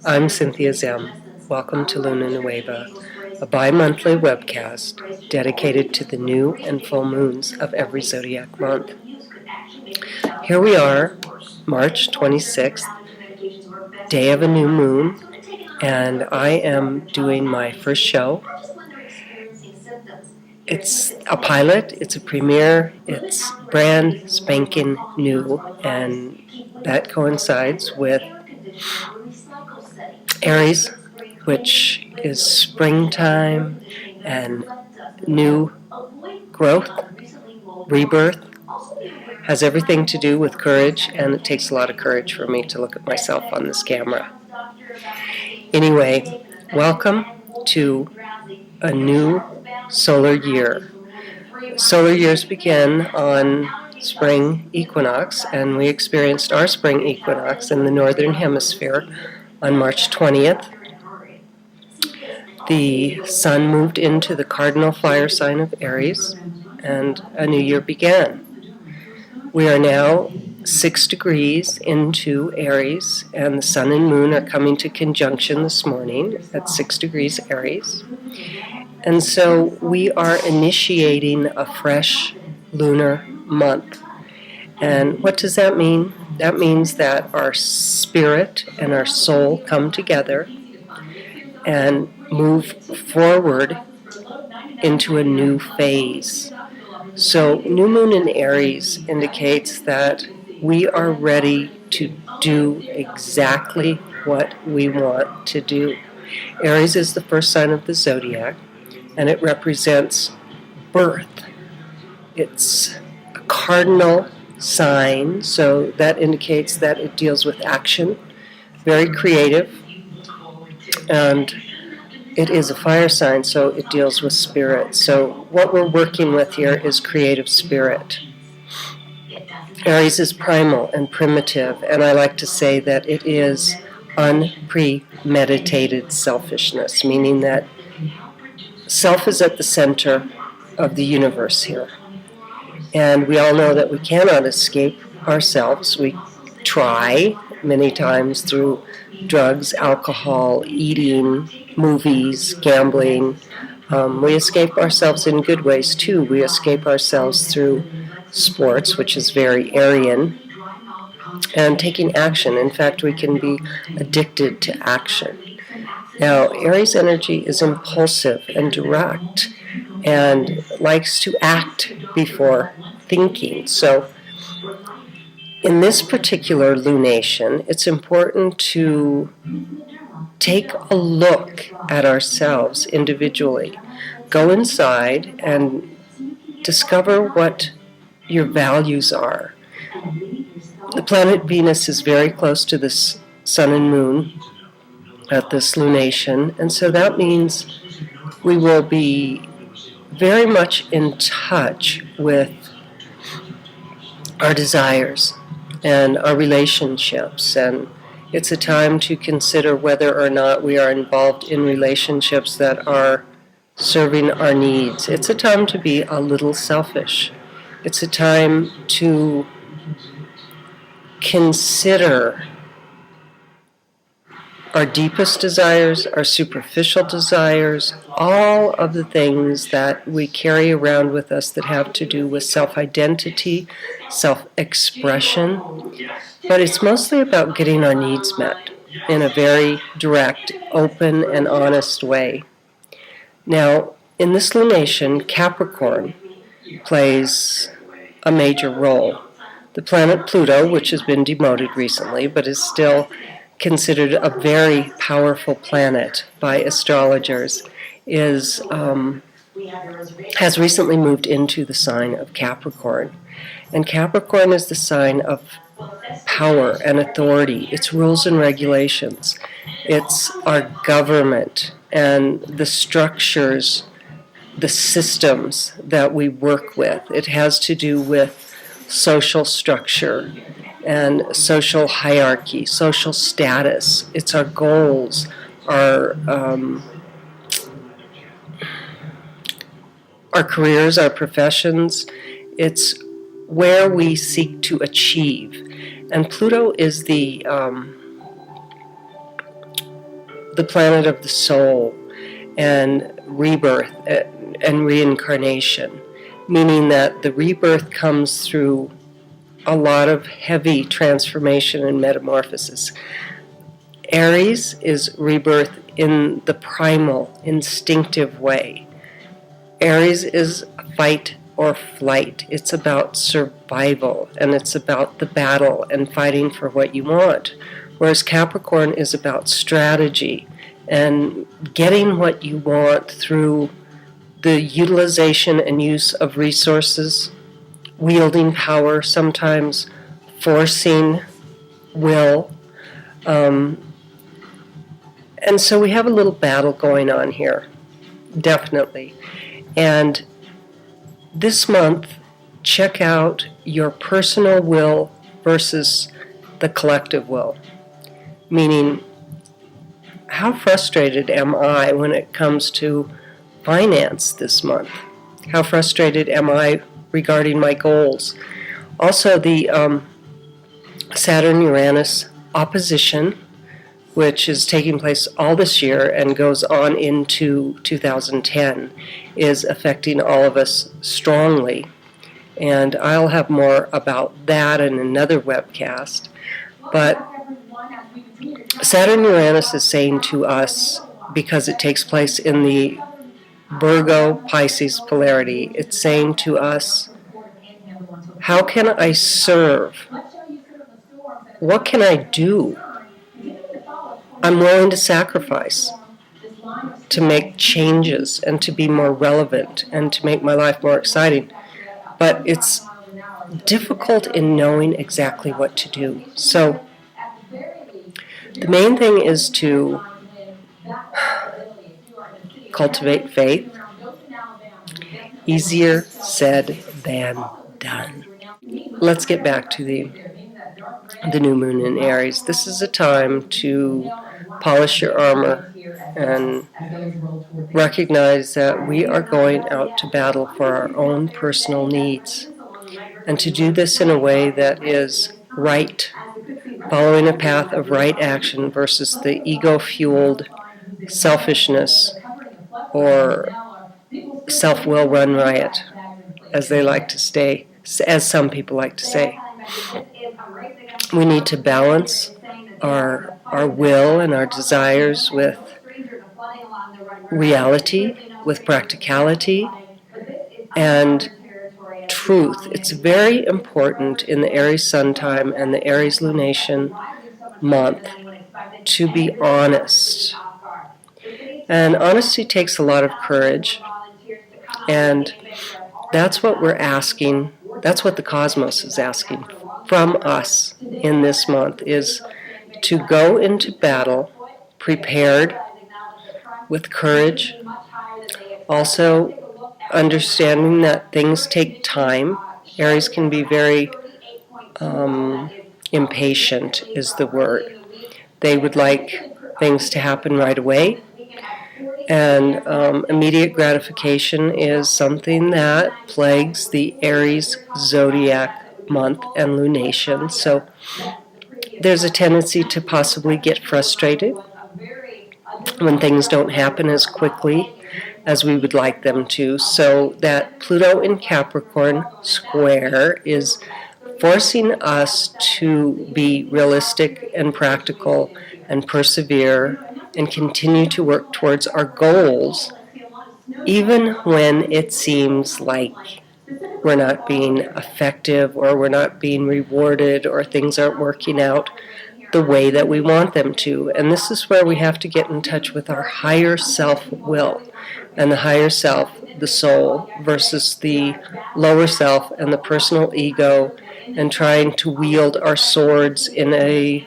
I'm Cynthia Zem. Welcome to Nueva, a bi-monthly webcast dedicated to the new and full moons of every zodiac month. Here we are, March 26th, day of a new moon, and I am doing my first show. It's a pilot, it's a premiere, it's brand spanking new, and that coincides with Aries, which is springtime and new growth, rebirth, has everything to do with courage, and it takes a lot of courage for me to look at myself on this camera. Anyway, welcome to a new solar year. Solar years begin on spring equinox, and we experienced our spring equinox in the northern hemisphere on March 20th. The sun moved into the cardinal fire sign of Aries, and a new year began. We are now 6 degrees into Aries, and the sun and moon are coming to conjunction this morning at 6 degrees Aries. And so we are initiating a fresh lunar month. And what does that mean? That means that our spirit and our soul come together and move forward into a new phase. So new moon in Aries indicates that we are ready to do exactly what we want to do. Aries is the first sign of the zodiac, and it represents birth. It's a cardinal sign, so that indicates that it deals with action, very creative, and it is a fire sign, so it deals with spirit. So what we're working with here is creative spirit. Aries is primal and primitive, and I like to say that it is unpremeditated selfishness, meaning that self is at the center of the universe here. And we all know that we cannot escape ourselves. We try many times through drugs, alcohol, eating, movies, gambling. We escape ourselves in good ways too. We escape ourselves through sports, which is very Aryan, and taking action. In fact, we can be addicted to action. Now, Aries energy is impulsive and direct and likes to act before thinking. So in this particular lunation, it's important to take a look at ourselves individually. Go inside and discover what your values are. The planet Venus is very close to this sun and moon at this lunation, and so that means we will be very much in touch with our desires and our relationships, and it's a time to consider whether or not we are involved in relationships that are serving our needs. It's a time to be a little selfish. It's a time to consider our deepest desires, our superficial desires, all of the things that we carry around with us that have to do with self-identity, self-expression. But it's mostly about getting our needs met in a very direct, open, and honest way. Now, in this lunation, Capricorn plays a major role. The planet Pluto, which has been demoted recently, but is still considered a very powerful planet by astrologers, has recently moved into the sign of Capricorn. And Capricorn is the sign of power and authority. It's rules and regulations. It's our government and the structures, the systems that we work with. It has to do with social structure and social hierarchy, social status. It's our goals, our careers, our professions. It's where we seek to achieve. And Pluto is the the planet of the soul and rebirth and reincarnation, meaning that the rebirth comes through a lot of heavy transformation and metamorphosis. Aries is rebirth in the primal, instinctive way. Aries is fight or flight. It's about survival, and it's about the battle and fighting for what you want. Whereas Capricorn is about strategy and getting what you want through the utilization and use of resources, wielding power, sometimes forcing will. And so we have a little battle going on here, definitely. And this month, check out your personal will versus the collective will. Meaning, how frustrated am I when it comes to finance this month? How frustrated am I regarding my goals? Also, the Saturn-Uranus opposition, which is taking place all this year and goes on into 2010, is affecting all of us strongly. And I'll have more about that in another webcast. But Saturn-Uranus is saying to us, because it takes place in the Virgo-Pisces polarity, it's saying to us, how can I serve? What can I do? I'm willing to sacrifice to make changes and to be more relevant and to make my life more exciting. But it's difficult in knowing exactly what to do. So the main thing is to cultivate faith. Easier said than done. Let's get back to the new moon in Aries. This is a time to polish your armor and recognize that we are going out to battle for our own personal needs, and to do this in a way that is right, following a path of right action versus the ego-fueled selfishness or self-will run riot, as they like to say, as some people like to say. We need to balance our will and our desires with reality, with practicality, and truth. It's very important in the Aries sun time and the Aries lunation month to be honest. And honesty takes a lot of courage, and that's what we're asking. That's what the cosmos is asking from us in this month, is to go into battle prepared, with courage, also understanding that things take time. Aries can be very impatient is the word. They would like things to happen right away, and immediate gratification is something that plagues the Aries zodiac month and lunation. So there's a tendency to possibly get frustrated when things don't happen as quickly as we would like them to. So that Pluto in Capricorn square is forcing us to be realistic and practical and persevere and continue to work towards our goals, even when it seems like we're not being effective or we're not being rewarded or things aren't working out the way that we want them to. And this is where we have to get in touch with our higher self-will, and the higher self, the soul, versus the lower self and the personal ego, and trying to wield our swords in a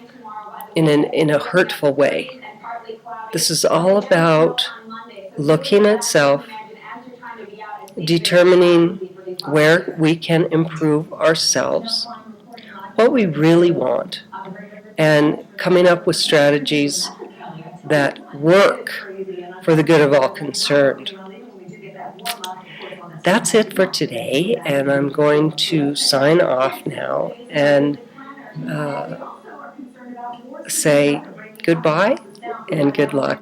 hurtful way. This is all about looking at self, determining where we can improve ourselves, what we really want, and coming up with strategies that work for the good of all concerned. That's it for today, and I'm going to sign off now and say goodbye and good luck.